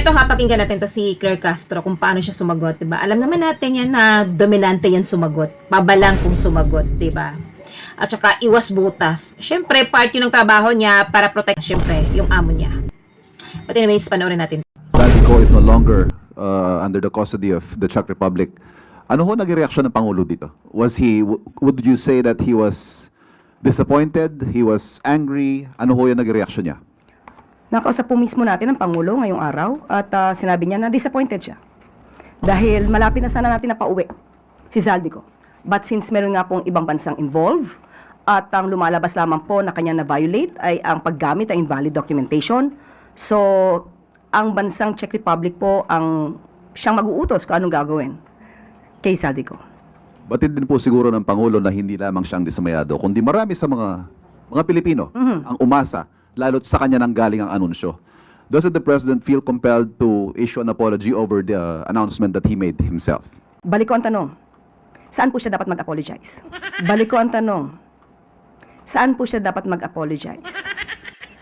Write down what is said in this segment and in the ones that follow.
ito ha, pakinggan natin to si Claire Castro kung paano siya sumagot, 'di ba? Alam naman natin yan na dominante yan sumagot. Pabalang kung sumagot, 'di ba? At saka iwas butas. Syempre, part yun ng trabaho niya para protect syempre yung amo niya. But anyways, panoorin natin. Zaldico is no longer under the custody of the Czech Republic. Ano ho naging reaksyon ng Pangulo dito? Would you say that he was disappointed? He was angry? Ano ho yung naging reaksyon niya? Nakausap po mismo natin ang Pangulo ngayong araw at sinabi niya na disappointed siya. Dahil malapit na sana natin na pauwi si Zaldico. But since meron nga pong ibang bansang involved at ang lumalabas lamang po na kanya na-violate ay ang paggamit ng invalid documentation. So, ang bansang Czech Republic po ang siyang mag-uutos kung anong gagawin kay Zaldico. Batid din po siguro ng Pangulo na hindi lamang siyang dismayado, kundi marami sa mga Pilipino ang umasa, lalo't sa kanya nang galing ang anunsyo. Doesn't the President feel compelled to issue an apology over the announcement that he made himself? Balik ko ang tanong, saan po siya dapat mag-apologize? Balik ko ang tanong, saan po siya dapat mag-apologize?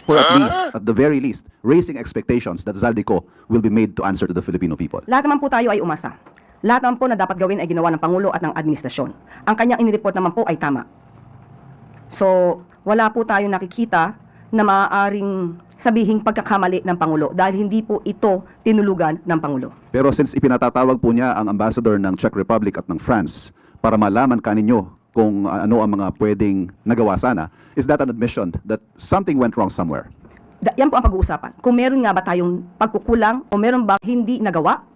For at the very least, raising expectations that Zaldico will be made to answer to the Filipino people. Lahat naman po tayo ay umasa. Lahat naman po na dapat gawin ay ginawa ng Pangulo at ng administrasyon. Ang kanyang inireport naman po ay tama. So, wala po tayong nakikita na maaaring sabihing pagkakamali ng Pangulo dahil hindi po ito tinulugan ng Pangulo. Pero since ipinatatawag po niya ang ambassador ng Czech Republic at ng France para malaman kaninyo kung ano ang mga pwedeng nagawa sana, is that an admission that something went wrong somewhere? Yan po ang pag-uusapan. Kung meron nga ba tayong pagkukulang o meron ba hindi nagawa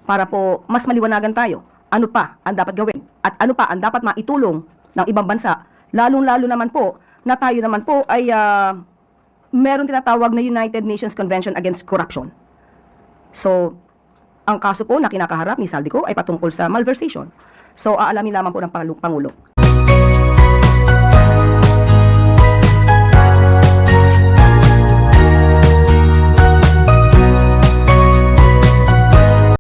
para po mas maliwanagan tayo, ano pa ang dapat gawin at ano pa ang dapat maitulong ng ibang bansa, lalong-lalo naman po na tayo naman po ay meron tinatawag na United Nations Convention Against Corruption. So, ang kaso po na kinakaharap ni Zaldico ay patungkol sa malversation. So, aalamin lamang po ng Pangulo